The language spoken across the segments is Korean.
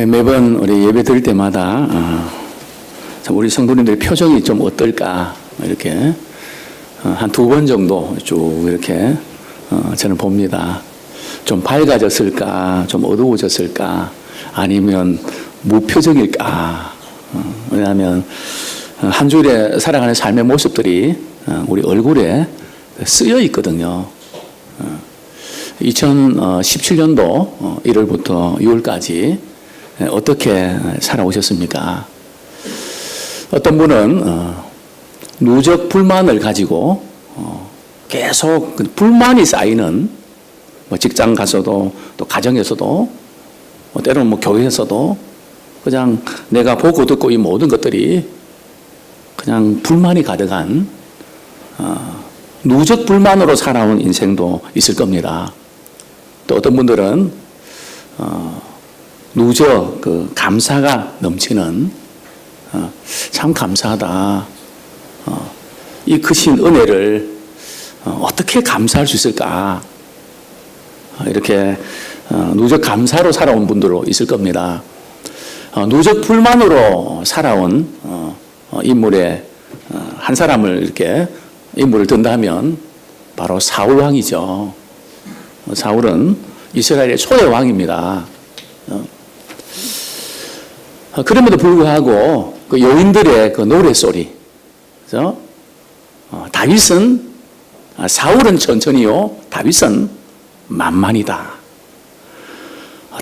매번 우리 예배 드릴 때마다 참 우리 성도님들의 표정이 좀 어떨까 이렇게 한 두 번 정도 쭉 이렇게 저는 봅니다. 좀 밝아졌을까, 좀 어두워졌을까, 아니면 무표정일까. 왜냐하면 한 주일에 살아가는 삶의 모습들이 우리 얼굴에 쓰여 있거든요. 2017년도 1월부터 6월까지 어떻게 살아오셨습니까? 어떤 분은 누적 불만을 가지고 계속 불만이 쌓이는, 직장 가서도 또 가정에서도 때로는 교회에서도 그냥 내가 보고 듣고 이 모든 것들이 그냥 불만이 가득한 누적 불만으로 살아온 인생도 있을 겁니다. 또 어떤 분들은 누적 감사가 넘치는, 참 감사하다, 이 크신 은혜를 어떻게 감사할 수 있을까, 이렇게 누적 감사로 살아온 분들도 있을 겁니다. 누적 불만으로 살아온 인물의 한 사람을 이렇게 인물을 든다면 바로 사울 왕이죠. 사울은 이스라엘의 초대 왕입니다. 그럼에도 불구하고 그 여인들의 그 노래소리, 그죠? 사울은 천천히요, 다윗은 만만이다.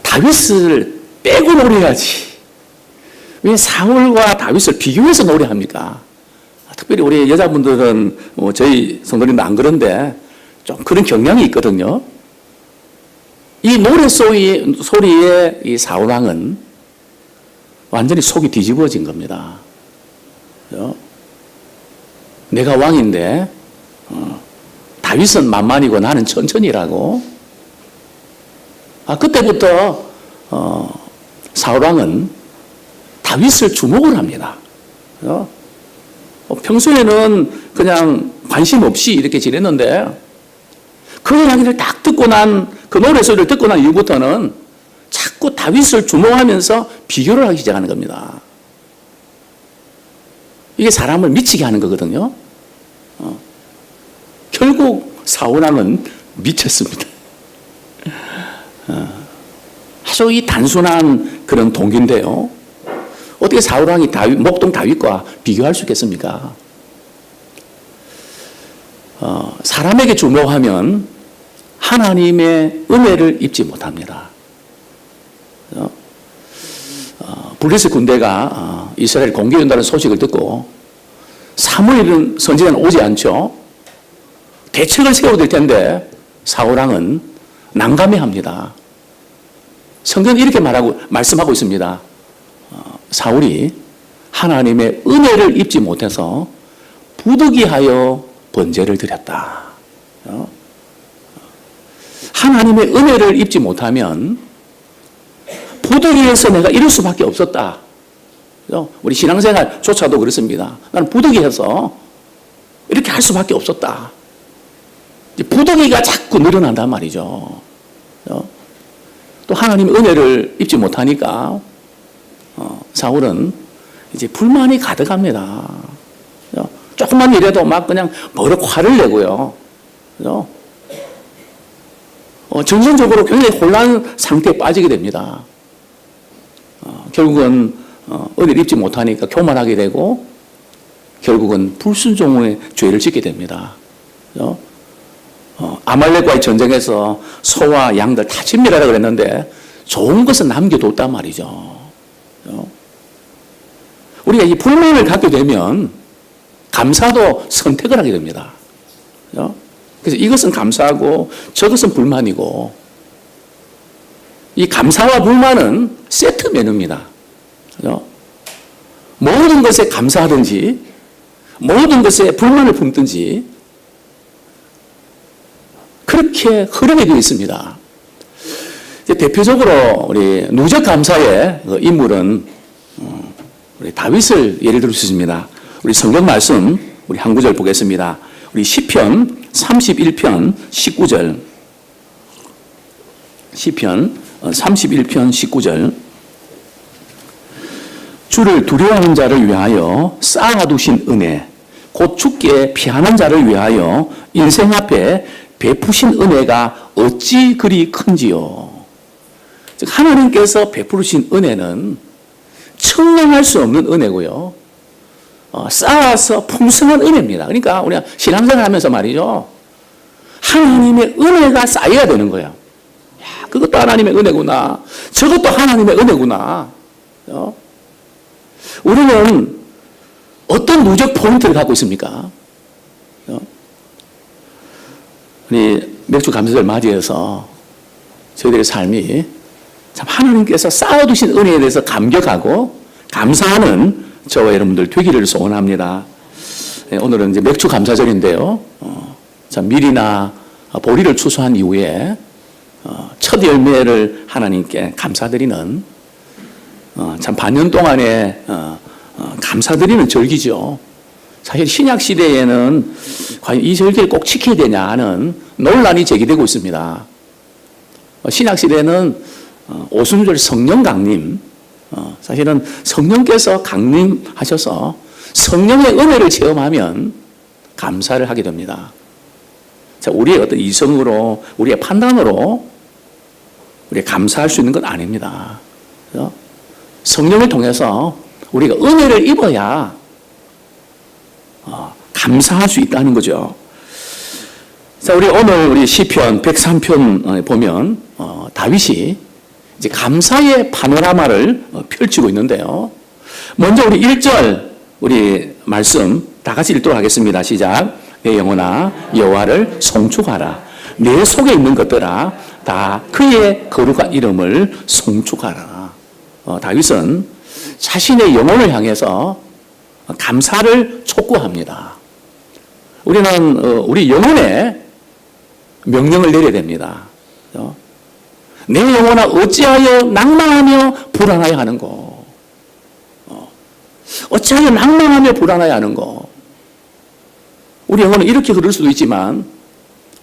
다윗을 빼고 노래해야지. 왜 사울과 다윗을 비교해서 노래합니까? 특별히 우리 여자분들은 저희 성도님도 안 그런데 좀 그런 경향이 있거든요. 이 노래소리에 이 사울왕은 완전히 속이 뒤집어진 겁니다. 그죠? 내가 왕인데 다윗은 만만이고 나는 천천히라고. 그때부터 사울왕은 다윗을 주목을 합니다. 그죠? 평소에는 그냥 관심 없이 이렇게 지냈는데 그 이야기를 딱 듣고 난, 그 노래소리를 듣고 난 이후부터는 자꾸 다윗을 주목하면서 비교를 하기 시작하는 겁니다. 이게 사람을 미치게 하는 거거든요. 결국 사울왕은 미쳤습니다. 아주 이 단순한 그런 동기인데요. 어떻게 사울왕이 목동 다윗과 비교할 수 있겠습니까? 사람에게 주목하면 하나님의 은혜를 입지 못합니다. 블레셋 군대가 이스라엘 공격한다는 소식을 듣고 사무엘 선지자는 오지 않죠. 대책을 세워야 될 텐데 사울왕은 난감해합니다. 성경은 이렇게 말씀하고 있습니다. 사울이 하나님의 은혜를 입지 못해서 부득이하여 번제를 드렸다. 하나님의 은혜를 입지 못하면 부득이해서 내가 이럴 수밖에 없었다. 우리 신앙생활조차도 그렇습니다. 나는 부득이해서 이렇게 할 수밖에 없었다. 부득이가 자꾸 늘어난단 말이죠. 또 하나님의 은혜를 입지 못하니까 사울은 이제 불만이 가득합니다. 조금만 일해도 막 그냥 버럭 화를 내고요. 정신적으로 굉장히 혼란 상태에 빠지게 됩니다. 결국은 은혜를 입지 못하니까 교만하게 되고 결국은 불순종의 죄를 짓게 됩니다. 아말렉과의 전쟁에서 소와 양들 다 진멸하라고 그랬는데 좋은 것은 남겨뒀단 말이죠. 우리가 이 불만을 갖게 되면 감사도 선택을 하게 됩니다. 그래서 이것은 감사하고 저것은 불만이고, 이 감사와 불만은 세트 메뉴입니다. 모든 것에 감사하든지 모든 것에 불만을 품든지 그렇게 흐름이 되어 있습니다. 대표적으로 우리 누적 감사의 인물은 우리 다윗을 예를 들 수 있습니다. 우리 성경 말씀 우리 한 구절 보겠습니다. 우리 시편 31편 19절. 시편 31편 19절. 주를 두려워하는 자를 위하여 쌓아두신 은혜, 곧 죽게 피하는 자를 위하여 인생 앞에 베푸신 은혜가 어찌 그리 큰지요. 즉 하나님께서 베푸신 은혜는 청량할 수 없는 은혜고요. 쌓아서 풍성한 은혜입니다. 그러니까 우리가 신앙생활 하면서 말이죠. 하나님의 은혜가 쌓여야 되는 거예요. 야, 그것도 하나님의 은혜구나. 저것도 하나님의 은혜구나. 우리는 어떤 누적 포인트를 갖고 있습니까? 우리 맥주 감사절 맞이해서 저희들의 삶이 참 하나님께서 쌓아두신 은혜에 대해서 감격하고 감사하는 저와 여러분들 되기를 소원합니다. 오늘은 이제 맥주 감사절인데요. 참 밀이나 보리를 추수한 이후에 첫 열매를 하나님께 감사드리는 참 반년 동안에 감사드리는 절기죠. 사실 신약 시대에는 과연 이 절기를 꼭 지켜야 되냐 하는 논란이 제기되고 있습니다. 신약 시대는 오순절 성령 강림, 사실은 성령께서 강림하셔서 성령의 은혜를 체험하면 감사를 하게 됩니다. 자, 우리의 어떤 이성으로, 우리의 판단으로 우리가 감사할 수 있는 건 아닙니다. 그렇죠? 성령을 통해서 우리가 은혜를 입어야 감사할 수 있다는 거죠. 자, 우리 시편 103편 보면 다윗이 이제 감사의 파노라마를 펼치고 있는데요. 먼저 우리 1절 우리 말씀 다 같이 읽도록 하겠습니다. 시작. 내 영혼아 여호와를 송축하라. 내 속에 있는 것들아 다 그의 거룩한 이름을 송축하라. 다윗은 자신의 영혼을 향해서 감사를 촉구합니다. 우리는 우리 영혼에 명령을 내려야 됩니다. 내 영혼아 어찌하여 낭망하며 불안하여 하는고. 어찌하여 낭망하며 불안하여 하는고. 우리 영혼은 이렇게 그럴 수도 있지만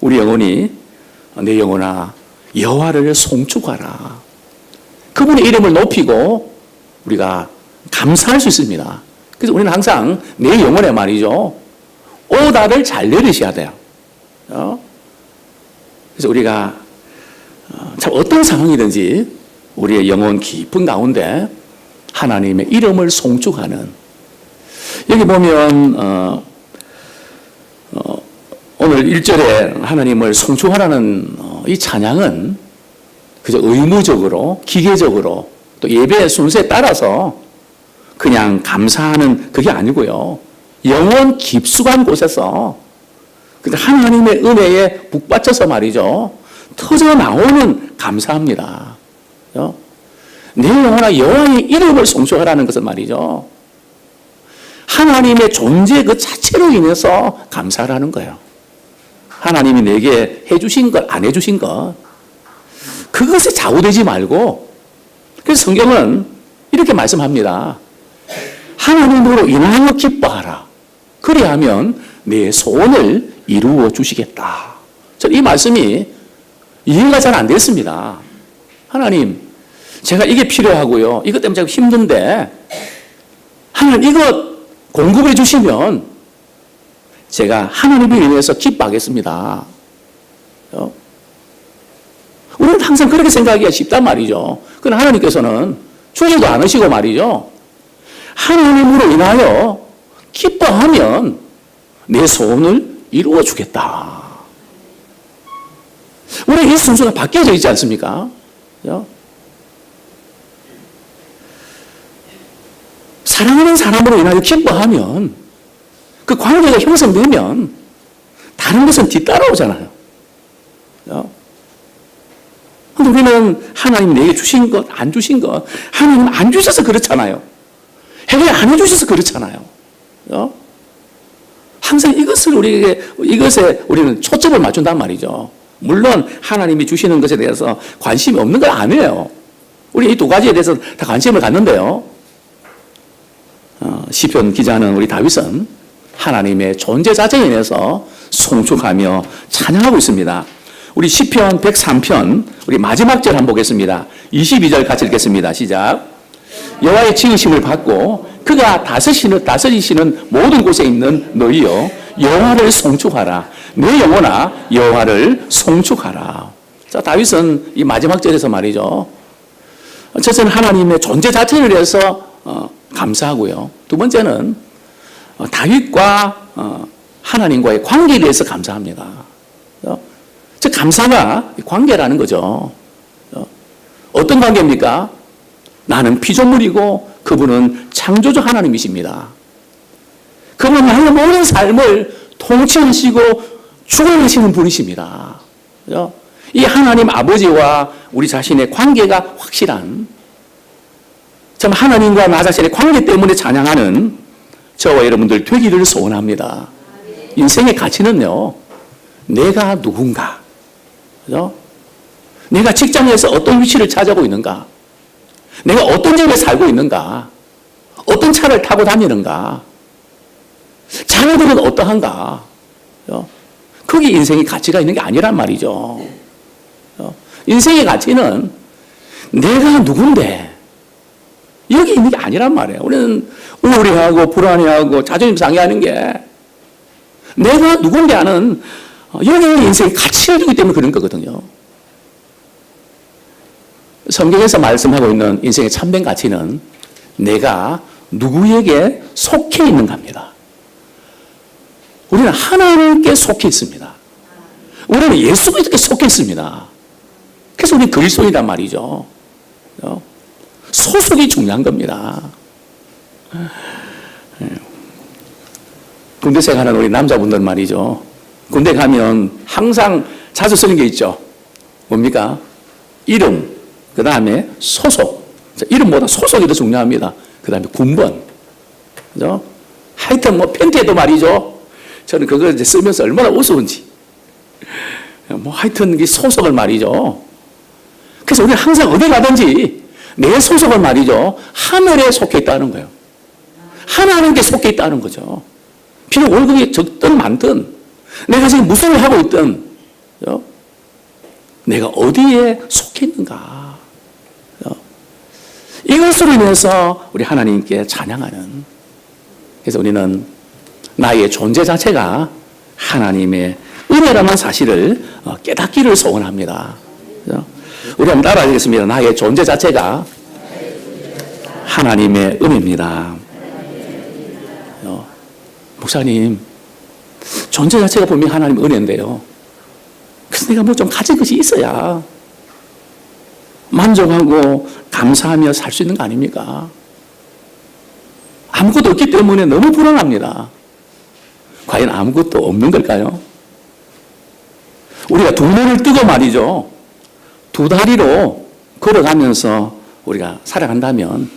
우리 영혼이 내 영혼아 여호와를 송축하라. 그분의 이름을 높이고 우리가 감사할 수 있습니다. 그래서 우리는 항상 내 영혼에 말이죠. 오다를 잘 내리셔야 돼요. 그래서 우리가 참 어떤 상황이든지 우리의 영혼 깊은 가운데 하나님의 이름을 송축하는, 여기 보면 오늘 1절에 하나님을 송축하라는 이 찬양은 그저 의무적으로 기계적으로 또 예배의 순서에 따라서 그냥 감사하는 그게 아니고요. 영혼 깊숙한 곳에서 하나님의 은혜에 북받쳐서 말이죠. 터져 나오는 감사합니다. 내 영혼아 여호와의 이름을 송축하라는 것은 말이죠. 하나님의 존재 그 자체로 인해서 감사를 하는 거예요. 하나님이 내게 해주신 것, 안 해주신 것, 그것에 좌우되지 말고, 그래서 성경은 이렇게 말씀합니다. 하나님으로 인하여 기뻐하라. 그리하면 내 소원을 이루어 주시겠다. 저는 이 말씀이 이해가 잘 안 됐습니다. 하나님, 제가 이게 필요하고요. 이것 때문에 제가 힘든데, 하나님 이것 공급해 주시면 제가 하나님을 인해서 기뻐하겠습니다. 우리는 항상 그렇게 생각하기가 쉽단 말이죠. 그러나 하나님께서는 주지도 않으시고 말이죠. 하나님으로 인하여 기뻐하면 내 소원을 이루어 주겠다. 우리 이 순서가 바뀌어져 있지 않습니까? 사랑하는 사람으로 인하여 기뻐하면 그 관계가 형성되면 다른 것은 뒤따라오잖아요. 근데 우리는 하나님 내게 주신 것, 안 주신 것, 하나님 안 주셔서 그렇잖아요. 해결 안 해주셔서 그렇잖아요. 항상 이것에 우리는 초점을 맞춘단 말이죠. 물론 하나님이 주시는 것에 대해서 관심이 없는 건 아니에요. 우리 이 두 가지에 대해서 다 관심을 갖는데요. 시편 기자는 우리 다윗은 하나님의 존재 자체에 인해서 송축하며 찬양하고 있습니다. 우리 시편 103편 우리 마지막 절 한번 보겠습니다. 22절 같이 읽겠습니다. 시작. 여호와의 지으심을 받고 그가 다스리시는 모든 곳에 있는 너희여 여호와를 송축하라. 내 영혼아 여호와를 송축하라. 자, 다윗은 이 마지막 절에서 말이죠. 첫째는 하나님의 존재 자체를 위해서 감사하고요. 두 번째는 다윗과 하나님과의 관계에 대해서 감사합니다. 즉 감사가 관계라는 거죠. 어떤 관계입니까? 나는 피조물이고 그분은 창조주 하나님이십니다. 그분은 나의 모든 삶을 통치하시고 주관하시는 분이십니다. 이 하나님 아버지와 우리 자신의 관계가 확실한, 참 하나님과 나 자신의 관계 때문에 찬양하는 저와 여러분들 되기를 소원합니다. 인생의 가치는요, 내가 누군가, 그죠? 내가 직장에서 어떤 위치를 차지하고 있는가, 내가 어떤 집에 살고 있는가, 어떤 차를 타고 다니는가, 자녀들은 어떠한가, 그게 인생의 가치가 있는 게 아니란 말이죠. 인생의 가치는 내가 누군데 여기 있는 게 아니란 말이에요. 우리는 우울해하고 불안해하고 자존심 상해하는 게 내가 누군데 하는 여기 있는 인생의 가치를 두기 때문에 그런 거거든요. 성경에서 말씀하고 있는 인생의 참된 가치는 내가 누구에게 속해 있는가입니다. 우리는 하나님께 속해 있습니다. 우리는 예수 그리스도께 속해 있습니다. 그래서 우리는 그리스도인이란 말이죠. 소속이 중요한 겁니다. 군대 생활하는 우리 남자분들 말이죠. 군대 가면 항상 자주 쓰는 게 있죠. 뭡니까? 이름, 그 다음에 소속. 이름보다 소속이 더 중요합니다. 그 다음에 군번. 그죠? 하여튼 팬티에도 말이죠. 저는 그걸 이제 쓰면서 얼마나 우스운지. 하여튼 이 소속을 말이죠. 그래서 우리는 항상 어디 가든지 내 소속을 말이죠. 하늘에 속해 있다는 거예요. 하나님께 속해 있다는 거죠. 비록 월급이 적든 많든, 내가 지금 무슨 일을 하고 있든, 그죠? 내가 어디에 속해 있는가. 그죠? 이것으로 인해서 우리 하나님께 찬양하는. 그래서 우리는 나의 존재 자체가 하나님의 은혜라는 사실을 깨닫기를 소원합니다. 그죠? 우리 한번 따라하겠습니다. 나의 존재 자체가 하나님의 은혜입니다. 목사님, 존재 자체가 분명히 하나님의 은혜인데요. 그래서 내가 뭐 좀 가진 것이 있어야 만족하고 감사하며 살 수 있는 거 아닙니까? 아무것도 없기 때문에 너무 불안합니다. 과연 아무것도 없는 걸까요? 우리가 두 눈을 뜨고 말이죠. 두 다리로 걸어가면서 우리가 살아간다면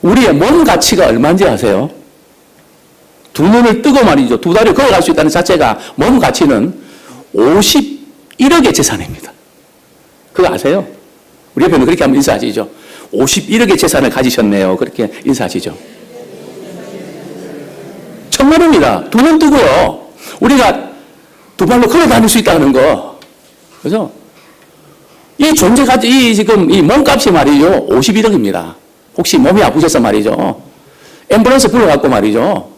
우리의 몸 가치가 얼마인지 아세요? 두 눈을 뜨고 말이죠. 두 다리로 걸어갈 수 있다는 자체가 몸 가치는 51억의 재산입니다. 그거 아세요? 우리 옆에는 그렇게 한번 인사하시죠. 51억의 재산을 가지셨네요. 그렇게 인사하시죠. 정말입니다. 두 눈 뜨고요. 우리가 두 발로 걸어 다닐 수 있다는 거. 그죠? 이 존재 가치, 지금 이 몸값이 말이죠. 51억입니다. 혹시 몸이 아프셔서 말이죠. 앰뷸런스 불러갖고 말이죠.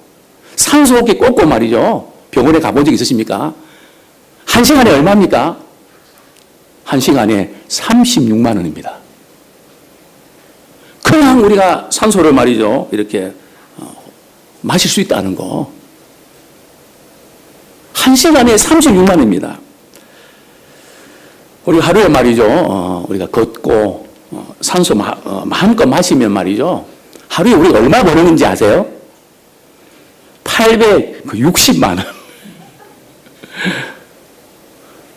산소호흡기 꽂고 말이죠. 병원에 가본 적 있으십니까? 1시간에 얼마입니까? 1시간에 36만 원입니다. 그냥 우리가 산소를 말이죠. 이렇게 마실 수 있다는 거. 1시간에 36만 원입니다. 우리 하루에 말이죠. 우리가 걷고 산소 마음껏 마시면 말이죠. 하루에 우리가 얼마 버는지 아세요? 860만 원.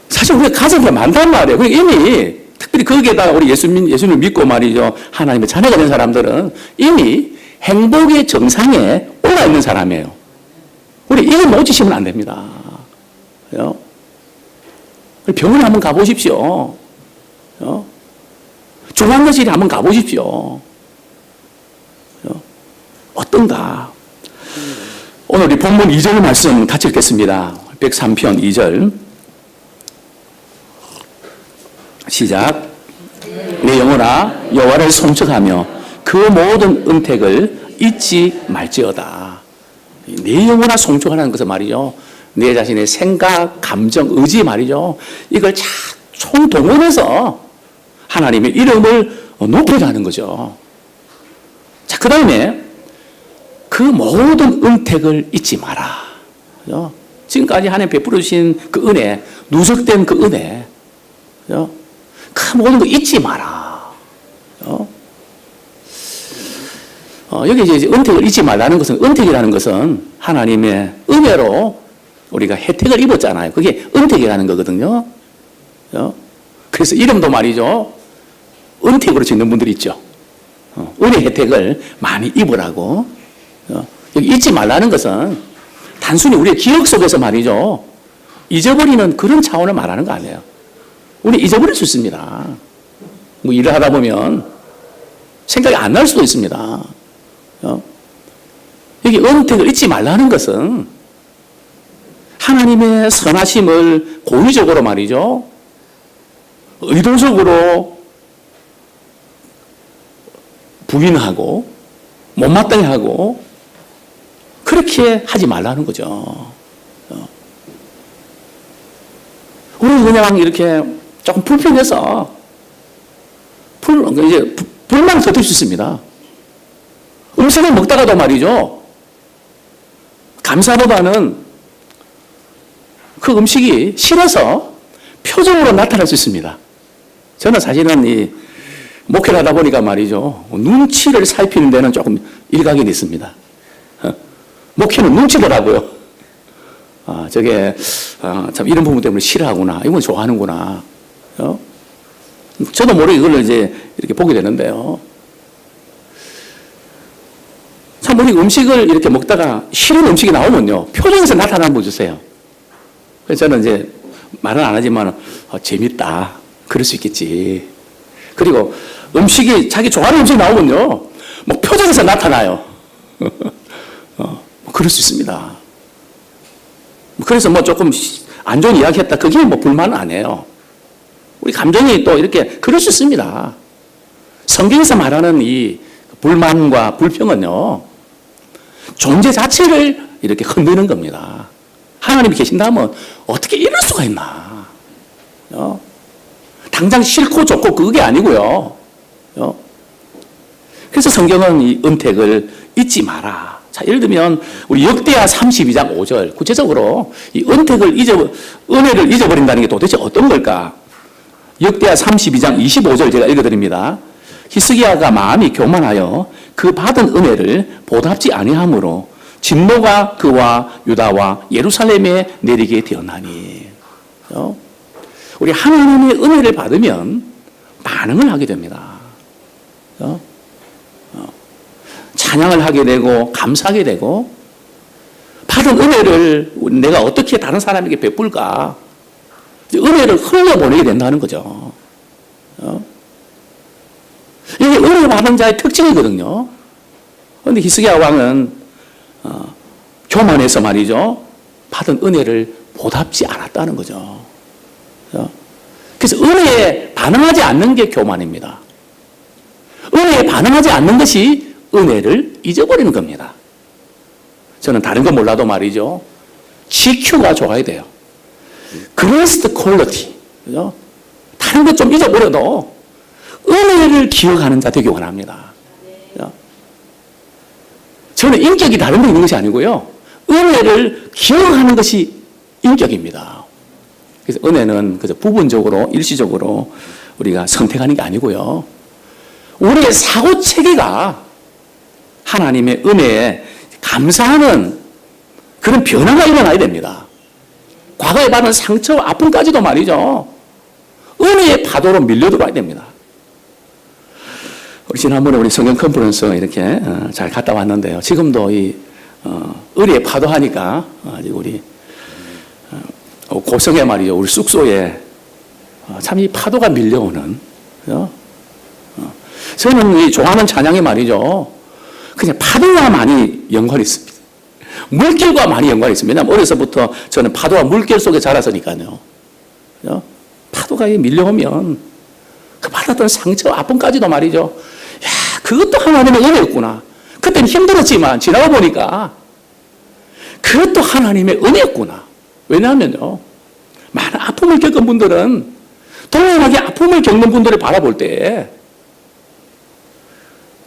사실 우리가 가진 게 많단 말이에요. 이미 특별히 거기에다가 우리 예수님을 믿고 말이죠. 하나님의 자녀가 된 사람들은 이미 행복의 정상에 올라 있는 사람이에요. 우리 이거 놓치시면 안 됩니다. 병원에 한번 가보십시오. 중환자실에 한번 가보십시오. 어떤가? 오늘 우리 본문 2절 말씀 같이 읽겠습니다. 103편 2절. 시작. 내 영혼아 여호와를 송축하며 그 모든 은택을 잊지 말지어다. 내 영혼아 송축하라는 것은 말이죠. 내 자신의 생각, 감정, 의지 말이죠. 이걸 총동원해서 하나님의 이름을 높이라는 거죠. 자, 그 다음에 그 모든 은택을 잊지 마라. 그죠? 지금까지 하나님 베풀어 주신 그 은혜, 누적된 그 은혜, 그죠? 그 모든 거 잊지 마라. 그죠? 여기 이제 은택을 잊지 말라는 것은, 은택이라는 것은 하나님의 은혜로 우리가 혜택을 입었잖아요. 그게 은택이라는 거거든요. 그죠? 그래서 이름도 말이죠. 은택으로 짓는 분들이 있죠. 은혜 혜택을 많이 입으라고. 여기 잊지 말라는 것은 단순히 우리의 기억 속에서 말이죠. 잊어버리는 그런 차원을 말하는 거 아니에요. 우리 잊어버릴 수 있습니다. 뭐 일을 하다 보면 생각이 안 날 수도 있습니다. 여기 은택을 잊지 말라는 것은 하나님의 선하심을 고의적으로 말이죠. 의도적으로 부인하고 못마땅해 하고 그렇게 하지 말라는 거죠. 우리는 그냥 이렇게 조금 불평해서 이제 불만을 터뜨릴 수 있습니다. 음식을 먹다가도 말이죠. 감사보다는 그 음식이 싫어서 표정으로 나타날 수 있습니다. 저는 사실은 이 목회를 하다 보니까 말이죠. 눈치를 살피는 데는 조금 일각이 있습니다. 목회는 눈치더라고요. 참 이런 부분 때문에 싫어하구나. 이건 좋아하는구나. 저도 모르게 이걸 이제 이렇게 보게 되는데요. 참, 우리 음식을 이렇게 먹다가 싫은 음식이 나오면요. 표정에서 나타나는 거 주세요. 그래서 저는 이제 말은 안 하지만, 재밌다. 그럴 수 있겠지. 그리고 음식이 자기 좋아하는 음식이 나오면요. 뭐 표정에서 나타나요. 그럴 수 있습니다. 그래서 뭐 조금 안 좋은 이야기 했다. 그게 뭐 불만은 안 해요. 우리 감정이 또 이렇게 그럴 수 있습니다. 성경에서 말하는 이 불만과 불평은요. 존재 자체를 이렇게 흔드는 겁니다. 하나님이 계신다면 어떻게 이럴 수가 있나. 당장 싫고 좋고 그게 아니고요. 그래서 성경은 이 은택을 잊지 마라. 자, 예를 들면 우리 역대하 32장 5절 구체적으로 이 은혜를 잊어버린다는 게 도대체 어떤 걸까? 역대하 32장 25절 제가 읽어드립니다. 히스기야가 마음이 교만하여 그 받은 은혜를 보답지 아니하므로 진노가 그와 유다와 예루살렘에 내리게 되었나니. 우리 하나님의 은혜를 받으면 반응을 하게 됩니다. 찬양을 하게 되고 감사하게 되고 받은 은혜를 내가 어떻게 다른 사람에게 베풀까? 은혜를 흘려보내게 된다는 거죠. 이게 은혜 받은 자의 특징이거든요. 그런데 히스기야 왕은 교만해서 말이죠. 받은 은혜를 보답지 않았다는 거죠. 그래서 은혜에 반응하지 않는 게 교만입니다. 은혜에 반응하지 않는 것이 은혜를 잊어버리는 겁니다. 저는 다른 건 몰라도 말이죠. GQ가 좋아야 돼요. Graced Quality. 그죠? 다른 것 좀 잊어버려도 은혜를 기억하는 자 되기 원합니다. 그죠? 저는 인격이 다른 데 있는 것이 아니고요. 은혜를 기억하는 것이 인격입니다. 그래서 은혜는 그저 부분적으로, 일시적으로 우리가 선택하는 게 아니고요. 우리의 사고 체계가 하나님의 은혜에 감사하는 그런 변화가 일어나야 됩니다. 과거에 받은 상처와 아픔까지도 말이죠. 은혜의 파도로 밀려들어야 됩니다. 우리 지난번에 우리 성경 컨퍼런스 이렇게 잘 갔다 왔는데요. 지금도 이 은혜의 파도 하니까 우리 고성에 말이죠. 우리 숙소에 참 이 파도가 밀려오는. 저는 이 좋아하는 찬양이 말이죠. 그냥 파도와 많이 연관이 있습니다. 물결과 많이 연관이 있습니다. 왜냐하면 어려서부터 저는 파도와 물결 속에 자라서니까요. 파도가 밀려오면 그 받았던 상처, 아픔까지도 말이죠. 야, 그것도 하나님의 은혜였구나. 그때는 힘들었지만 지나가 보니까 그것도 하나님의 은혜였구나. 왜냐하면요, 많은 아픔을 겪은 분들은 동일하게 아픔을 겪는 분들을 바라볼 때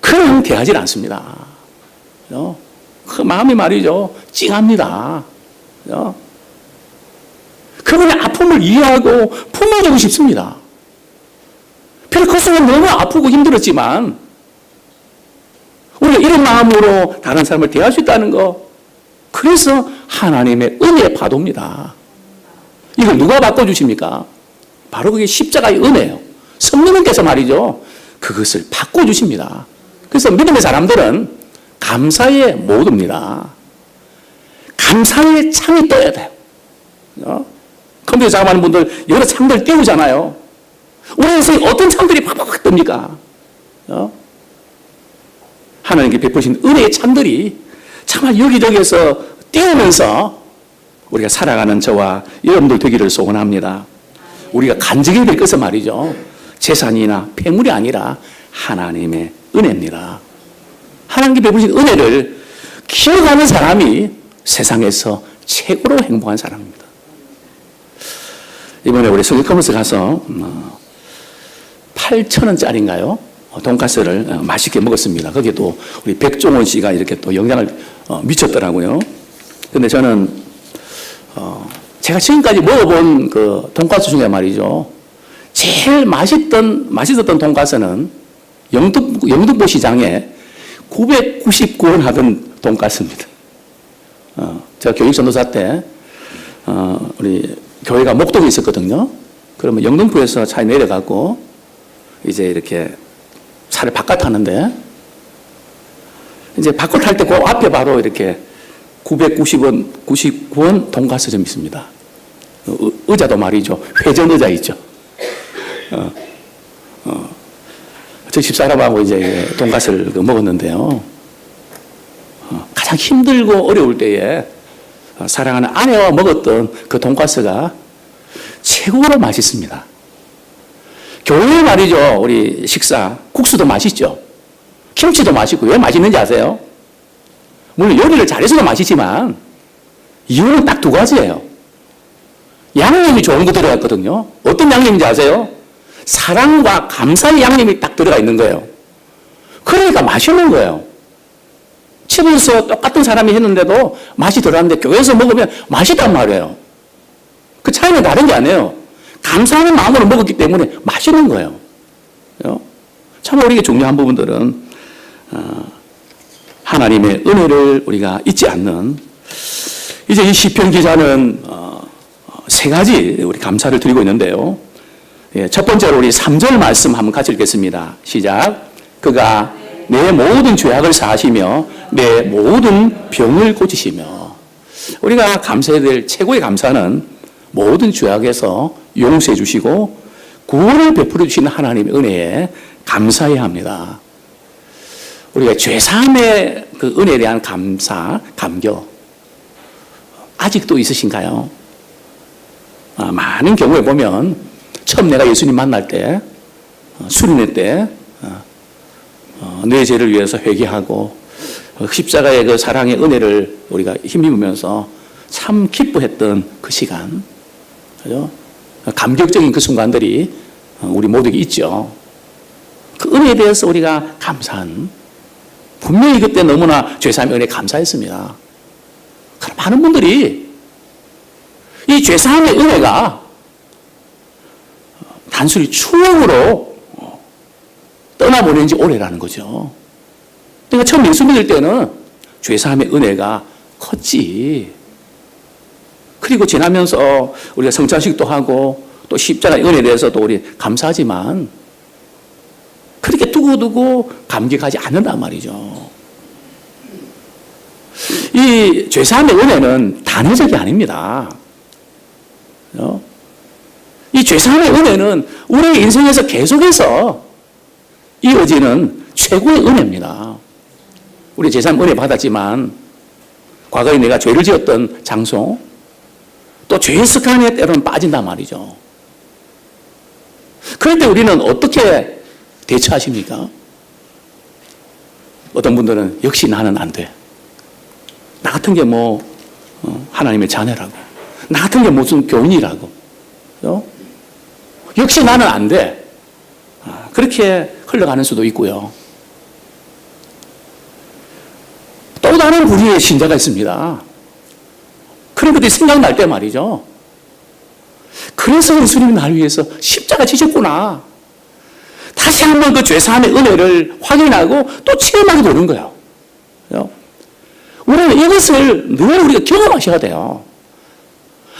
그냥 대하지 않습니다. 그 마음이 말이죠, 찡합니다. 그분의 아픔을 이해하고 품어주고 싶습니다. 비록 그 순간 너무 아프고 힘들었지만 우리가 이런 마음으로 다른 사람을 대할 수 있다는 거, 그래서 하나님의 은혜의 파도입니다. 이걸 누가 바꿔주십니까? 바로 그게 십자가의 은혜예요. 성령님께서 말이죠, 그것을 바꿔주십니다. 그래서 믿음의 사람들은 감사의 모드입니다. 감사의 창이 떠야 돼요. 컴퓨터 작업하는 분들 여러 창들 띄우잖아요. 우리 인생에 어떤 창들이 팍팍 뜹니까? 하나님께 베푸신 은혜의 창들이 정말 여기저기에서 띄우면서 우리가 살아가는 저와 여러분들 되기를 소원합니다. 우리가 간증이 될 것은 말이죠, 재산이나 폐물이 아니라 하나님의 은혜입니다. 하나님께 베푸신 은혜를 기억하는 사람이 세상에서 최고로 행복한 사람입니다. 이번에 우리 성경 커머스 가서 8,000원짜리인가요? 돈가스를 맛있게 먹었습니다. 거기에 또 우리 백종원 씨가 이렇게 또 영향을 미쳤더라고요. 근데 저는 제가 지금까지 먹어본 그 돈가스 중에 말이죠, 제일 맛있었던 돈가스는 영등포 시장에 999원 하던 돈가스입니다. 제가 교육전도사 때 우리 교회가 목동에 있었거든요. 그러면 영등포에서 차에 내려가고 이제 이렇게 차를 바꿔 타는데, 이제 바꿔 탈 때 그 앞에 바로 이렇게 99원 돈가스점이 있습니다. 의자도 말이죠, 회전 의자 있죠. 저 집사람하고 이제 돈가스를 먹었는데요, 가장 힘들고 어려울 때에 사랑하는 아내와 먹었던 그 돈가스가 최고로 맛있습니다. 교회 말이죠, 우리 식사 국수도 맛있죠, 김치도 맛있고. 왜 맛있는지 아세요? 물론 요리를 잘해서도 맛있지만 이유는 딱 두 가지예요. 양념이 좋은 거 들어갔거든요. 어떤 양념인지 아세요? 사랑과 감사의 양념이 딱 들어가 있는 거예요. 그러니까 맛있는 거예요. 집에서 똑같은 사람이 했는데도 맛이 덜한데 교회에서 먹으면 맛있단 말이에요. 그 차이는 다른 게 아니에요. 감사하는 마음으로 먹었기 때문에 맛있는 거예요. 참 우리에게 중요한 부분들은 하나님의 은혜를 우리가 잊지 않는, 이제 이 시편 기자는 세 가지 우리 감사를 드리고 있는데요. 첫 번째로 우리 3절 말씀 한번 같이 읽겠습니다. 시작. 그가 내 모든 죄악을 사하시며 내 모든 병을 고치시며. 우리가 감사해야 될 최고의 감사는 모든 죄악에서 용서해 주시고 구원을 베풀어 주시는 하나님의 은혜에 감사해야 합니다. 우리가 죄사함의 그 은혜에 대한 감사, 감격 아직도 있으신가요? 많은 경우에 보면 처음 내가 예수님 만날 때, 수련회 때 내 죄를 위해서 회개하고 십자가의 그 사랑의 은혜를 우리가 힘입으면서 참 기뻐했던 그 시간, 그죠? 감격적인 그 순간들이 우리 모두에게 있죠. 그 은혜에 대해서 우리가 감사한, 분명히 그때 너무나 죄사함의 은혜에 감사했습니다. 그럼 많은 분들이 이 죄사함의 은혜가 단순히 추억으로 떠나보낸 지 오래라는 거죠. 내가 처음 예수 믿을 때는 죄사함의 은혜가 컸지. 그리고 지나면서 우리가 성찬식도 하고 또 십자가의 은혜에 대해서도 우리 감사하지만 그렇게 두고두고 감격하지 않는단 말이죠. 이 죄사함의 은혜는 단회적이 아닙니다. 이 죄사함의 은혜는 우리 인생에서 계속해서 이어지는 최고의 은혜입니다. 우리 죄사함 은혜 받았지만 과거에 내가 죄를 지었던 장소, 또 죄의 습관에 때로는 빠진단 말이죠. 그런데 우리는 어떻게 대처하십니까? 어떤 분들은 역시 나는 안 돼. 나 같은 게 뭐 하나님의 자녀라고. 나 같은 게 무슨 교인이라고. 역시 나는 안 돼. 그렇게 흘러가는 수도 있고요. 또 다른 부류의 신자가 있습니다. 그런 것들이 생각날 때 말이죠. 그래서 예수님이 나를 위해서 십자가 지셨구나. 다시 한번 그 죄사함의 은혜를 확인하고 또 체험하게 되는 거예요. 우리는 이것을 늘 우리가 경험하셔야 돼요.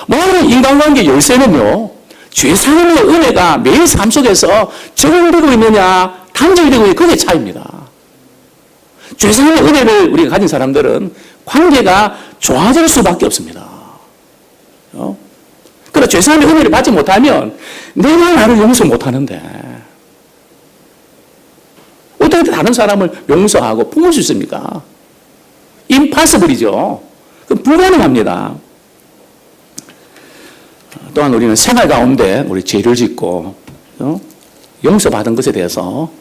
모든 인간관계 열쇠는요, 죄사함의 은혜가 매일 삶 속에서 적용되고 있느냐, 단절이 되고 있느냐, 그게 차이입니다. 죄사함의 은혜를 우리가 가진 사람들은 관계가 좋아질 수밖에 없습니다. 그러나 죄사함의 은혜를 받지 못하면 내가 나를 용서 못하는데 어떻게 다른 사람을 용서하고 품을 수 있습니까? 임파서블이죠. 불가능합니다. 또한 우리는 생활 가운데 우리 죄를 짓고 용서받은 것에 대해서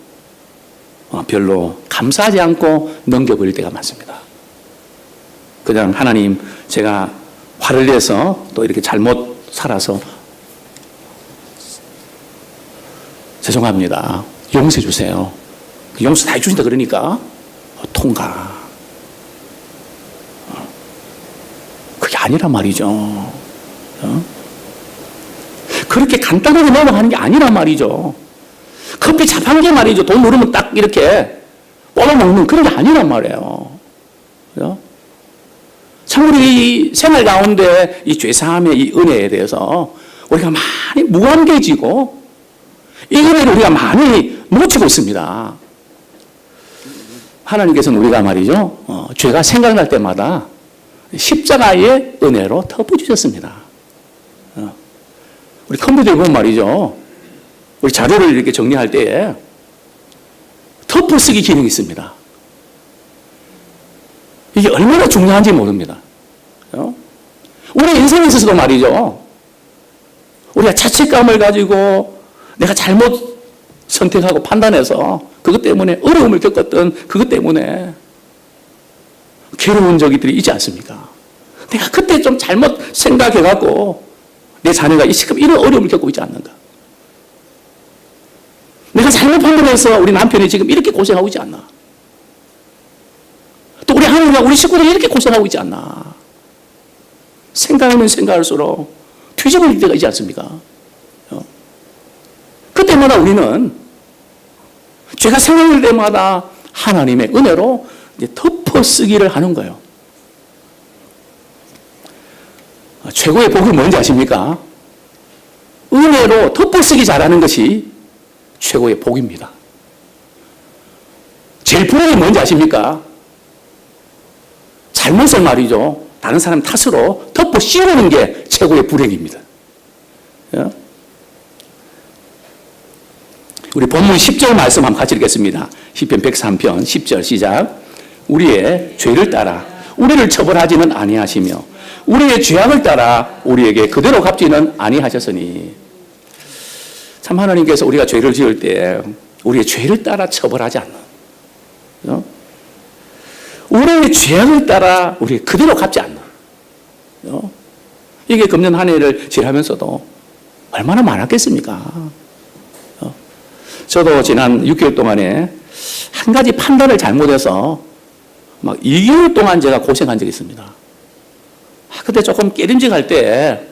별로 감사하지 않고 넘겨버릴 때가 많습니다. 그냥 하나님, 제가 화를 내서 또 이렇게 잘못 살아서 죄송합니다. 용서해 주세요. 용서 다 해주신다 그러니까 통과. 그게 아니란 말이죠. 그렇게 간단하게 넘어가는 게 아니란 말이죠. 커피 자판기 말이죠. 돈 누르면 딱 이렇게 뽑아먹는 그런 게 아니란 말이에요. 참 우리 생활 가운데 이 죄사함의 이 은혜에 대해서 우리가 많이 무감개지고 이 은혜를 우리가 많이 놓치고 있습니다. 하나님께서는 우리가 말이죠, 죄가 생각날 때마다 십자가의 은혜로 덮어주셨습니다. 우리 컴퓨터에 보면 말이죠, 우리 자료를 이렇게 정리할 때에 덮어쓰기 기능이 있습니다. 이게 얼마나 중요한지 모릅니다. 우리 인생에 있어서도 말이죠, 우리가 자책감을 가지고 내가 잘못 선택하고 판단해서 그것 때문에 어려움을 겪었던 그것 때문에 괴로운 적들이 있지 않습니까? 내가 그때 좀 잘못 생각해갖고 내 자녀가 지금 이런 어려움을 겪고 있지 않는가? 내가 잘못 판단해서 우리 남편이 지금 이렇게 고생하고 있지 않나? 또 우리 하나님과 우리 식구들이 이렇게 고생하고 있지 않나? 생각하면 생각할수록 뒤집어질 때가 있지 않습니까? 그때마다 우리는 죄가 생각날 때마다 하나님의 은혜로 덮어쓰기를 하는 거예요. 최고의 복이 뭔지 아십니까? 은혜로 덮어쓰기 잘하는 것이 최고의 복입니다. 제일 불행이 뭔지 아십니까? 잘못을 말이죠, 다른 사람 탓으로 덮어 씌우는 게 최고의 불행입니다. 우리 본문 10절 말씀 한번 같이 읽겠습니다. 시편 103편 10절 시작. 우리의 죄를 따라 우리를 처벌하지는 아니하시며 우리의 죄악을 따라 우리에게 그대로 갚지는 아니하셨으니. 참 하나님께서 우리가 죄를 지을 때 우리의 죄를 따라 처벌하지 않는, 우리의 죄악을 따라 우리 그대로 갚지 않는, 이게 금년 한 해를 지나면서도 얼마나 많았겠습니까? 저도 지난 6개월 동안에 한 가지 판단을 잘못해서 막 2개월 동안 제가 고생한 적이 있습니다. 그때 조금 깨림직할 때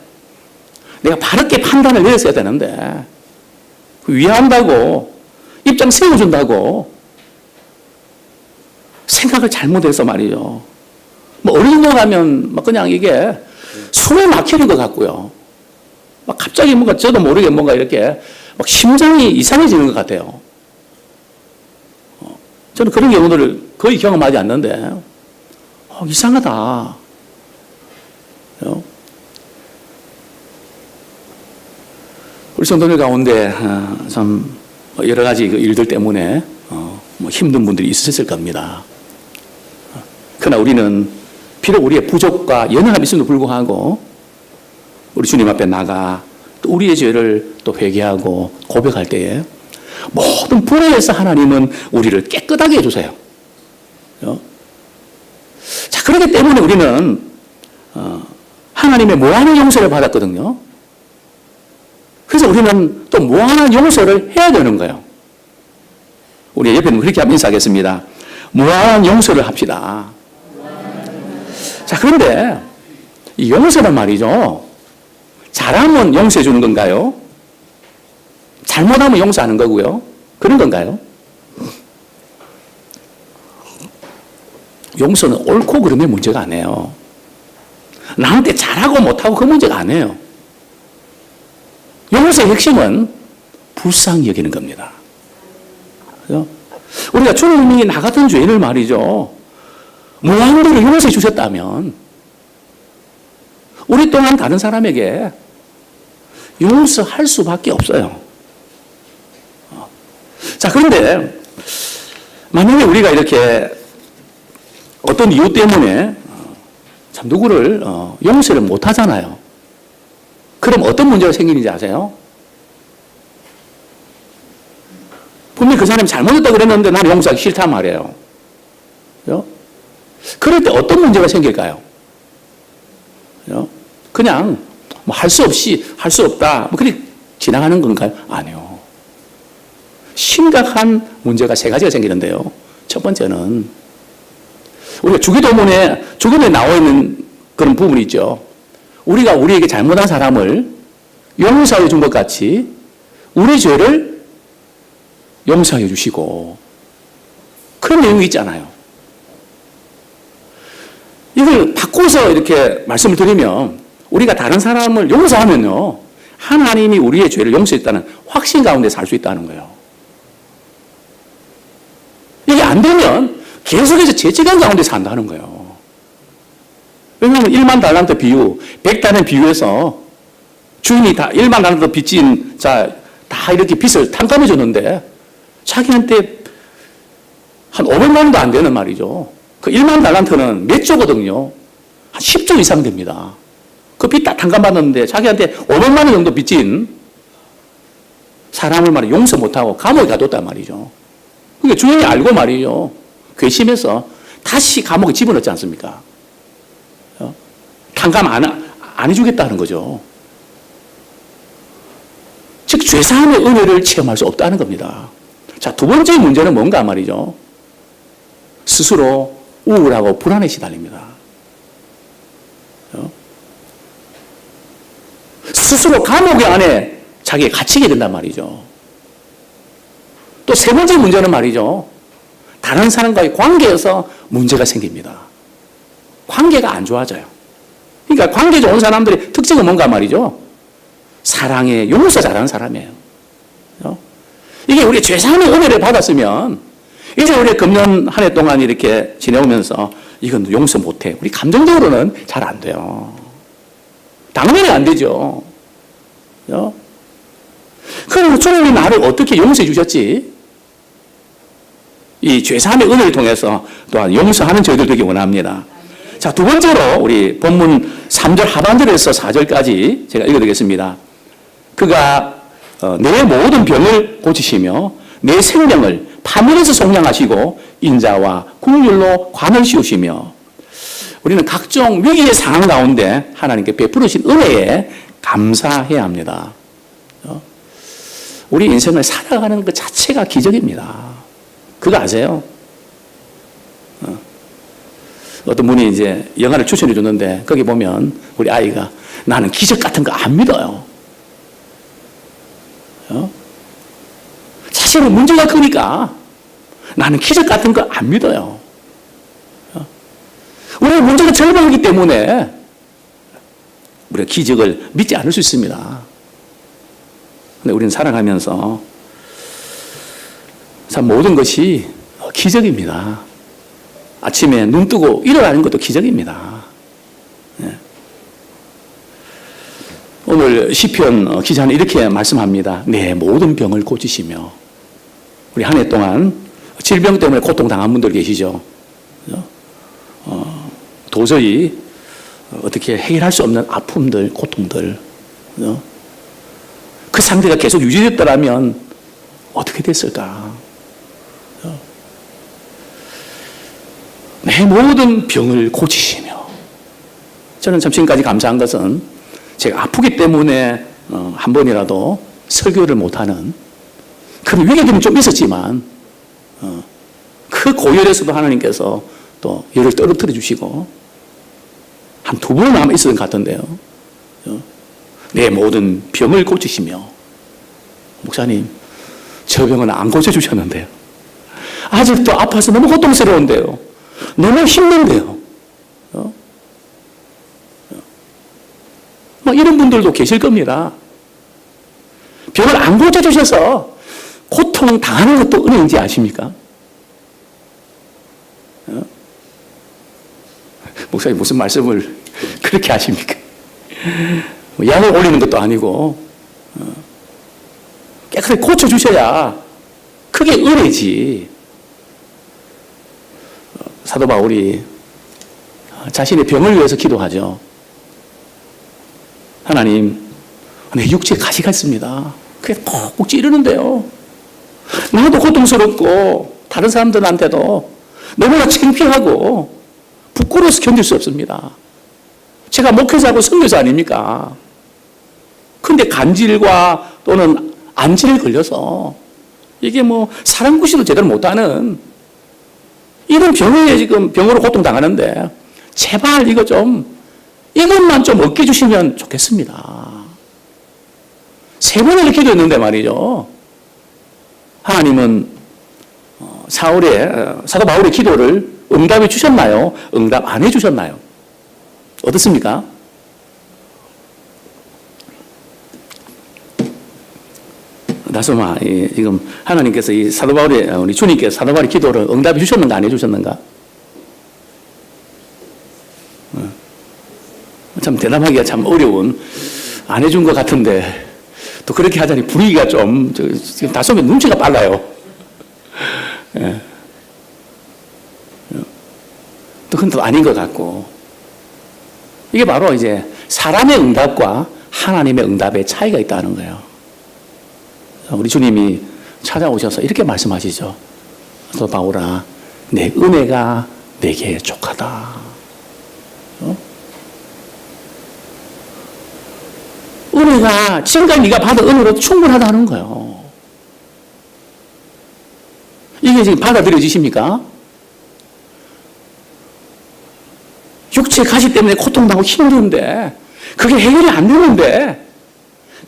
내가 바르게 판단을 내렸어야 되는데 위한다고 입장 세워준다고 생각을 잘못해서 말이죠. 뭐 어느 정도 가면 막 그냥 이게 숨이 막히는 것 같고요. 막 갑자기 뭔가 저도 모르게 뭔가 이렇게 막 심장이 이상해지는 것 같아요. 저는 그런 경우들을 거의 경험하지 않는데 이상하다. 우리 성도들 가운데 참 여러 가지 일들 때문에 뭐 힘든 분들이 있으셨을 겁니다. 그러나 우리는 비록 우리의 부족과 연약함이 있음에도 불구하고 우리 주님 앞에 나가 또 우리의 죄를 또 회개하고 고백할 때에 모든 불의에서 하나님은 우리를 깨끗하게 해주세요. 자, 그렇기 때문에 우리는 하나님의 무한한 용서를 받았거든요. 그래서 우리는 또 무한한 용서를 해야 되는 거예요. 우리 옆에는 그렇게 한번 인사하겠습니다. 무한한 용서를 합시다. 자, 그런데 이 용서란 말이죠. 잘하면 용서해 주는 건가요? 잘못하면 용서하는 거고요. 그런 건가요? 용서는 옳고 그름의 문제가 아니에요. 나한테 잘하고 못하고 그 문제가 아니에요. 용서의 핵심은 불쌍히 여기는 겁니다. 그렇죠? 우리가 주님이 나 같은 죄인을 말이죠. 무한대로 용서해 주셨다면 우리 또한 다른 사람에게 용서할 수밖에 없어요. 자, 그런데 만약에 우리가 이렇게 어떤 이유 때문에 참 누구를 용서를 못 하잖아요. 그럼 어떤 문제가 생기는지 아세요? 분명히 그 사람이 잘못했다고 그랬는데 나는 용서하기 싫단 말이에요. 그죠? 그럴 때 어떤 문제가 생길까요? 그죠? 그냥 뭐 할 수 없이 할 수 없다 뭐 그렇게 지나가는 건가요? 아니요. 심각한 문제가 세 가지가 생기는데요. 첫 번째는 우리가 주기도문에 나와 있는 그런 부분이 있죠. 우리가 우리에게 잘못한 사람을 용서해 준 것 같이 우리 죄를 용서해 주시고 그런 내용이 있잖아요. 이걸 바꿔서 이렇게 말씀을 드리면 우리가 다른 사람을 용서하면요. 하나님이 우리의 죄를 용서했다는 확신 가운데 살 수 있다는 거예요. 이게 안 되면 계속해서 죄책감 가운데 산다는 거예요. 왜냐하면 1만 달란트 비유, 100달러 비유해서 주인이 다 1만 달란트 빚진 자 다 이렇게 빚을 탕감해 줬는데 자기한테 한 500만 원도 안 되는 말이죠. 그 1만 달란트는 몇 조거든요. 한 10조 이상 됩니다. 그 빚 다 탕감받았는데 자기한테 500만 원 정도 빚진 사람을 말이죠. 용서 못하고 감옥에 가뒀단 말이죠. 그러니까 주인이 알고 말이죠. 괘씸해서 다시 감옥에 집어넣지 않습니까? 탕감 안 해주겠다는 거죠. 즉, 죄사함의 은혜를 체험할 수 없다는 겁니다. 자, 두 번째 문제는 뭔가 말이죠. 스스로 우울하고 불안에 시달립니다. 스스로 감옥 안에 자기가 갇히게 된단 말이죠. 또 세 번째 문제는 말이죠. 다른 사람과의 관계에서 문제가 생깁니다. 관계가 안 좋아져요. 그러니까 관계 좋은 사람들의 특징은 뭔가 말이죠. 사랑에 용서 잘하는 사람이에요. 이게 우리 죄사함의 은혜를 받았으면 이제 우리 금년 한 해 동안 이렇게 지내오면서 이건 용서 못해. 우리 감정적으로는 잘 안 돼요. 당연히 안 되죠. 그럼 주님이 나를 어떻게 용서해 주셨지? 이 죄사함의 은혜를 통해서 또한 용서하는 저희들 되기 원합니다. 자, 두 번째로 우리 본문 3절 하반절에서 4절까지 제가 읽어드리겠습니다. 그가 내 모든 병을 고치시며 내 생명을 파멸에서 속량하시고 인자와 긍휼로 관을 씌우시며 우리는 각종 위기의 상황 가운데 하나님께 베풀으신 은혜에 감사해야 합니다. 우리 인생을 살아가는 것 자체가 기적입니다. 그거 아세요? 어떤 분이 이제 영화를 추천해 줬는데 거기 보면 우리 아이가 나는 기적 같은 거 안 믿어요. 사실은 문제가 크니까 나는 기적 같은 거 안 믿어요. 우리가 문제가 절망이기 때문에 우리가 기적을 믿지 않을 수 있습니다. 근데 우리는 살아가면서 참 모든 것이 기적입니다. 아침에 눈 뜨고 일어나는 것도 기적입니다. 오늘 시편 기자는 이렇게 말씀합니다. 내 모든 병을 고치시며. 우리 한 해 동안 질병 때문에 고통당한 분들 계시죠. 도저히 어떻게 해결할 수 없는 아픔들, 고통들. 그 상태가 계속 내 모든 병을 고치시며. 저는 참 지금까지 감사한 것은 제가 아프기 때문에 한 번이라도 설교를 못하는 그런 위기들은 좀 있었지만 그 고열에서도 하나님께서 또 열을 떨어뜨려 주시고 한 두 번은 아마 있었던 것 같은데요. 내 모든 병을 고치시며. 목사님, 저 병은 안 고쳐주셨는데요. 아직도 아파서 너무 고통스러운데요. 너무 힘든데요. 뭐 이런 분들도 계실 겁니다. 병을 안 고쳐주셔서 고통 당하는 것도 은혜인지 아십니까? 목사님 무슨 말씀을 그렇게 하십니까? 약을 올리는 것도 아니고 깨끗하게 고쳐주셔야 그게 은혜지. 사도 바울이 자신의 병을 위해서 기도하죠. 하나님, 내 육체에 가시가 있습니다. 그게 콕콕 찌르는데요. 나도 고통스럽고 다른 사람들한테도 너무나 창피하고 부끄러워서 견딜 수 없습니다. 제가 목회자고 선교사 아닙니까? 근데 간질과 또는 안질에 걸려서 이게 뭐 사람 구실도 제대로 못하는 이런 병에 지금 병으로 고통당하는데 제발 이것만 좀 얻게 주시면 좋겠습니다. 3번을 기도했는데 말이죠. 하나님은 사도 바울의 기도를 응답해 주셨나요? 응답 안 해 주셨나요? 어떻습니까? 다소마, 지금 하나님께서 이 사도 바울의, 우리 주님께서 사도 바울의 기도를 응답해 주셨는가, 안 해 주셨는가? 참 대답하기가 참 어려운, 안 해준 것 같은데, 또 그렇게 하자니 분위기가 지금 다소마 눈치가 빨라요. 예. 또 그건 또 아닌 것 같고. 이게 바로 이제 사람의 응답과 하나님의 응답의 차이가 있다는 거예요. 우리 주님이 찾아오셔서 이렇게 말씀하시죠. 또 바울아, 내 은혜가 내게 족하다. 은혜가 지금까지 네가 받은 은혜로 충분하다는 거예요. 이게 지금 받아들여지십니까? 육체 가시 때문에 고통당하고 힘든데 그게 해결이 안 되는데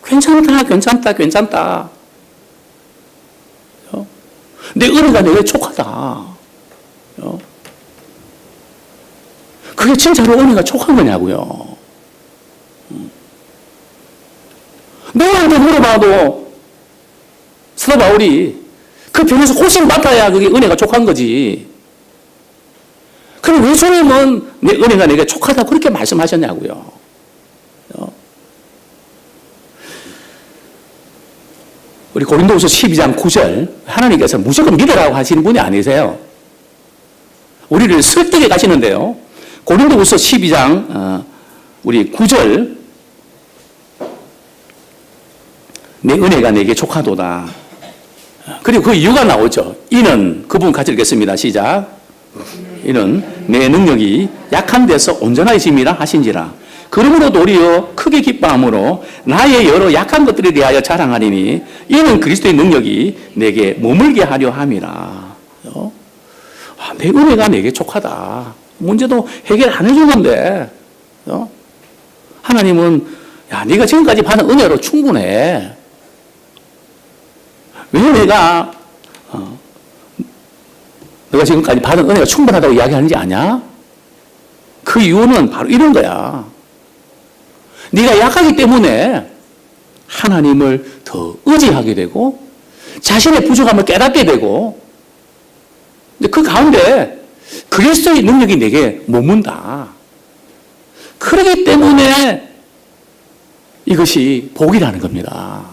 괜찮다. 내 은혜가 내게 촉하다. 그게 진짜로 은혜가 촉한 거냐고요. 누구한테 물어봐도 사도 바울이 그 병에서 고생받아야 그게 은혜가 촉한 거지. 그럼 왜 주님은 내 은혜가 내게 촉하다 그렇게 말씀하셨냐고요. 우리 고린도후서 12장 9절 하나님께서 무조건 믿으라고 하시는 분이 아니세요. 우리를 설득해 가시는데요. 고린도후서 12장 우리 9절 내 은혜가 내게 촉하도다. 그리고 그 이유가 나오죠. 이는 그 부분 같이 읽겠습니다. 시작. 이는 내 능력이 약한 데서 온전하심이라 하신지라. 그러므로 도리어 크게 기뻐함으로 나의 여러 약한 것들에 대하여 자랑하리니 이는 그리스도의 능력이 내게 머물게 하려 함이라. 내 은혜가 내게 촉하다. 문제도 해결 안 해주는데 하나님은 야, 네가 지금까지 받은 은혜로 충분해. 왜 내가 너가 지금까지 받은 은혜가 충분하다고 이야기하는지 아냐? 그 이유는 바로 이런 거야. 네가 약하기 때문에 하나님을 더 의지하게 되고 자신의 부족함을 깨닫게 되고 근데 그 가운데 그리스도의 능력이 내게 머문다. 그렇기 때문에 이것이 복이라는 겁니다.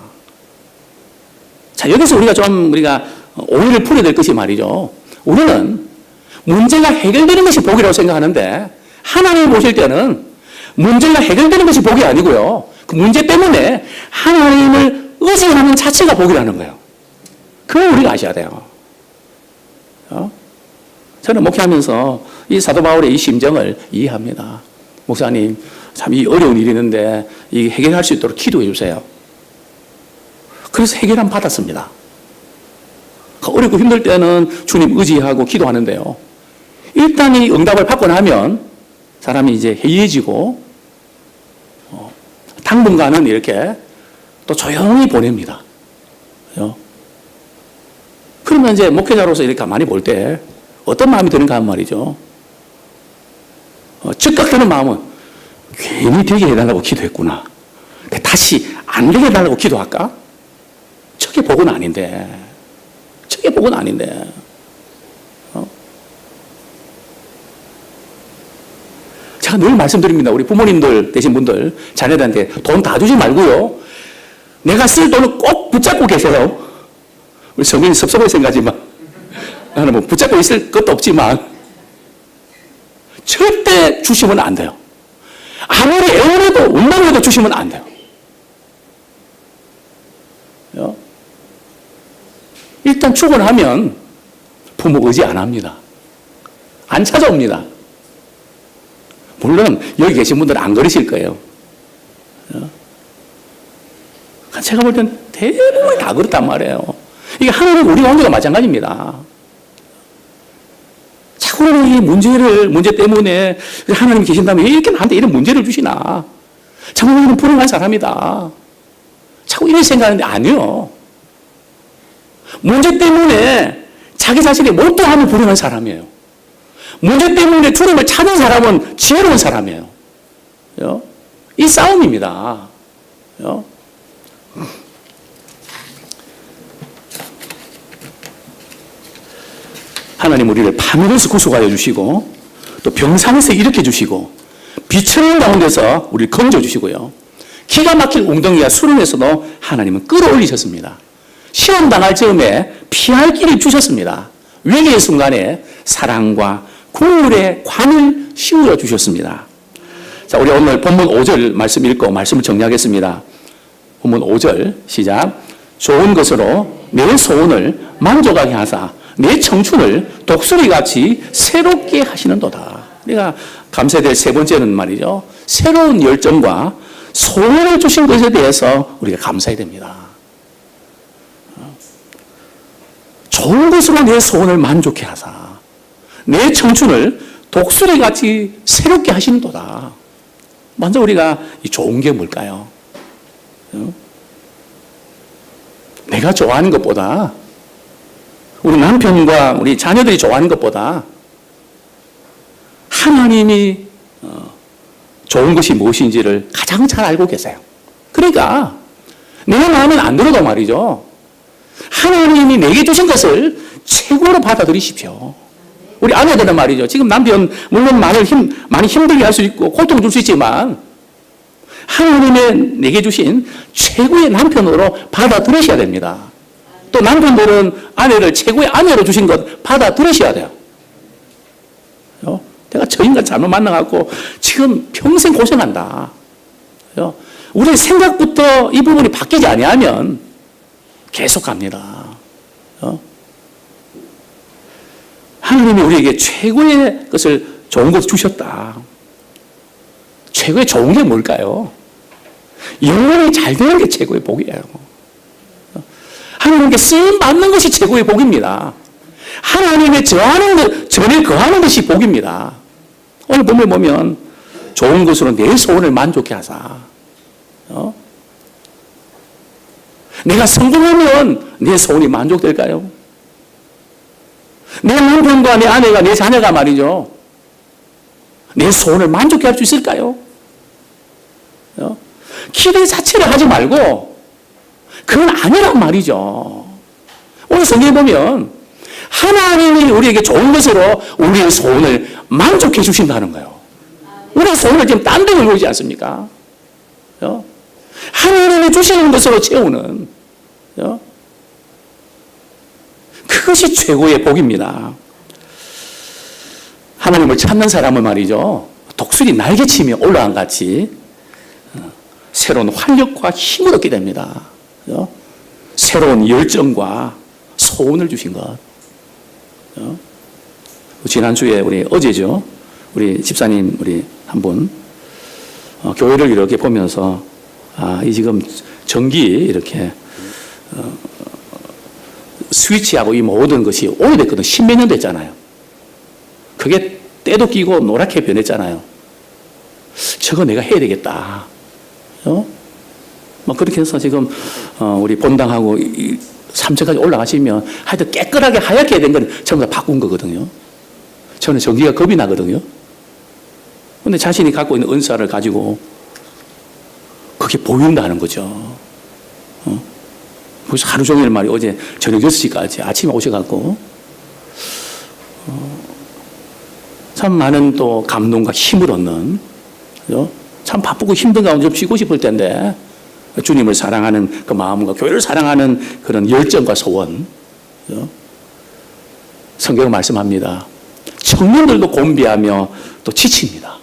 자, 여기서 우리가 오해를 풀어야 될 것이 말이죠. 우리는 문제가 해결되는 것이 복이라고 생각하는데 하나님을 보실 때는 문제가 해결되는 것이 복이 아니고요. 그 문제 때문에 하나님을 의지하는 자체가 복이라는 거예요. 그걸 우리가 아셔야 돼요. 저는 목회하면서 이 사도 바울의 이 심정을 이해합니다. 목사님, 참 이 어려운 일이 있는데 이 해결할 수 있도록 기도해 주세요. 그래서 해결함 받았습니다. 어렵고 힘들 때는 주님 의지하고 기도하는데요. 일단 이 응답을 받고 나면 사람이 이제 해이해지고 당분간은 이렇게 또 조용히 보냅니다. 그러면 이제 목회자로서 이렇게 가만히 볼 때 어떤 마음이 드는가 하는 말이죠. 즉각 드는 마음은 괜히 되게 해달라고 기도했구나. 다시 안 되게 해달라고 기도할까? 저게 복은 아닌데. 저게 복은 아닌데. 제가 늘 말씀드립니다. 우리 부모님들 되신 분들, 자녀들한테 돈 다 주지 말고요. 내가 쓸 돈을 꼭 붙잡고 계세요. 우리 성인이 섭섭하게 생각하지만, 나는 뭐 붙잡고 있을 것도 없지만, 절대 주시면 안 돼요. 아무리 애원해도, 원망해도 주시면 안 돼요. 일단 축원하면 부모 의지 안 합니다. 안 찾아옵니다. 물론 여기 계신 분들은 안 그러실 거예요. 제가 볼 땐 대부분이 다 그렇단 말이에요. 이게 하나님 우리 관계가 마찬가지입니다. 자꾸 이 문제 때문에 하나님이 계신다면 왜 이렇게 나한테 이런 문제를 주시나? 자꾸 이런 불행한 사람이다. 자꾸 이렇게 생각하는데 아니요. 문제 때문에 자기 자신이 몰두하면 불행한 사람이에요. 문제 때문에 주님을 찾는 사람은 지혜로운 사람이에요. 이 싸움입니다. 하나님 우리를 파멸에서 구속하여 주시고 또 병상에서 일으켜 주시고 비천한 가운데서 우리를 건져 주시고요. 기가 막힐 웅덩이와 수렁에서도 하나님은 끌어올리셨습니다. 시험 당할 즈음에 피할 길을 주셨습니다. 위기의 순간에 사랑과 국물의 관을 씌워 주셨습니다. 자, 우리 오늘 본문 5절 말씀 읽고 말씀을 정리하겠습니다. 본문 5절 시작. 좋은 것으로 내 소원을 만족하게 하사 내 청춘을 독수리같이 새롭게 하시는도다. 우리가 감사될 세 번째는 말이죠. 새로운 열정과 소원을 주신 것에 대해서 우리가 감사해야 됩니다. 좋은 것으로 내 소원을 만족해 하사 내 청춘을 독수리같이 새롭게 하시는도다. 먼저 우리가 이 좋은 게 뭘까요? 내가 좋아하는 것보다 우리 남편과 우리 자녀들이 좋아하는 것보다 하나님이 좋은 것이 무엇인지를 가장 잘 알고 계세요. 그러니까 내 마음엔 안 들어도 말이죠. 하나님이 내게 주신 것을 최고로 받아들이십시오. 우리 아내들은 말이죠. 지금 남편 물론 많이 힘들게 할 수 있고 고통 줄 수 있지만 하나님의 내게 주신 최고의 남편으로 받아들이셔야 됩니다. 또 남편들은 아내를 최고의 아내로 주신 것 받아들이셔야 돼요. 내가 저 인간 잘못 만나갖고 지금 평생 고생한다. 우리 생각부터 이 부분이 바뀌지 아니하면 계속 갑니다. 하나님이 우리에게 최고의 것을 좋은 것을 주셨다. 최고의 좋은 게 뭘까요? 영혼이 잘 되는 게 최고의 복이에요. 하나님께 쓰임 받는 것이 최고의 복입니다. 하나님의 전에 거하는 것이 복입니다. 오늘 본문 보면 좋은 것으로 내 소원을 만족해 하사. 내가 성공하면 내 소원이 만족될까요? 내 남편과 내 아내가 내 자녀가 말이죠. 내 소원을 만족해 할 수 있을까요? 기대 자체를 하지 말고 그건 아니란 말이죠. 오늘 성경에 보면 하나님이 우리에게 좋은 것으로 우리의 소원을 만족해 주신다는 거예요. 우리의 소원을 지금 딴 데 걸고 있지 않습니까? 하나님이 주시는 것으로 채우는 그것이 최고의 복입니다. 하나님을 찾는 사람은 말이죠. 독수리 날개치며 올라간 같이 새로운 활력과 힘을 얻게 됩니다. 새로운 열정과 소원을 주신 것. 지난주에 어제죠. 우리 집사님 우리 한 분 교회를 이렇게 보면서 이 지금 전기 이렇게 스위치하고 이 모든 것이 오래됐거든. 십몇 년 됐잖아요. 그게 때도 끼고 노랗게 변했잖아요. 저거 내가 해야 되겠다. 그렇게 해서 지금 우리 본당하고 3층까지 올라가시면 하여튼 깨끗하게 하얗게 된 건 전부 다 바꾼 거거든요. 저는 전기가 겁이 나거든요. 근데 자신이 갖고 있는 은사를 가지고 그게 보인다는 거죠. 그래서 하루 종일 말이 어제 저녁 6시까지 아침에 오셔갖고 참 많은 또 감동과 힘을 얻는, 그죠? 참 바쁘고 힘든 가운데 좀 쉬고 싶을 텐데 주님을 사랑하는 그 마음과 교회를 사랑하는 그런 열정과 소원, 그죠? 성경은 말씀합니다. 청년들도 곤비하며 또 지칩니다.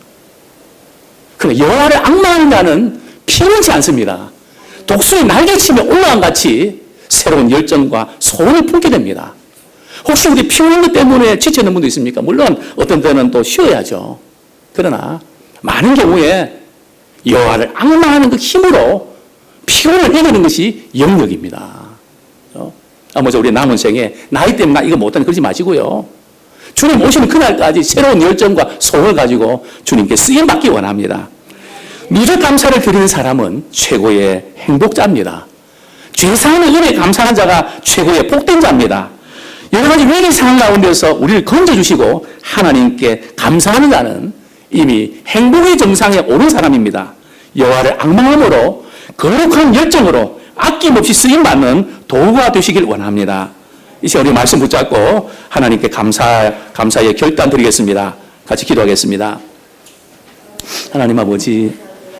그러나 여호와를 앙망하는 자는 피곤치 않습니다. 독수리 날개치며 올라간 같이 새로운 열정과 소원을 품게 됩니다. 혹시 우리 피곤한 것 때문에 지치는 분도 있습니까? 물론 어떤 때는 또 쉬어야죠. 그러나 많은 경우에 여호와를 앙망하는 그 힘으로 피곤을 해내는 것이 영역입니다. 먼저 우리 남은 생에 나이 때문에 나 이거 못하니 그러지 마시고요. 주님 오시는 그날까지 새로운 열정과 소원을 가지고 주님께 쓰임받기 원합니다. 누적 감사를 드리는 사람은 최고의 행복자입니다. 죄사하는 은혜에 감사하는 자가 최고의 복된 자입니다. 여러 가지 외계 상황 가운데서 우리를 건져주시고 하나님께 감사하는 자는 이미 행복의 정상에 오른 사람입니다. 여호와를 앙망함으로 거룩한 열정으로 아낌없이 쓰임받는 도구가 되시길 원합니다. 이제 우리 말씀 붙잡고 하나님께 감사의 결단 드리겠습니다. 같이 기도하겠습니다. 하나님 아버지,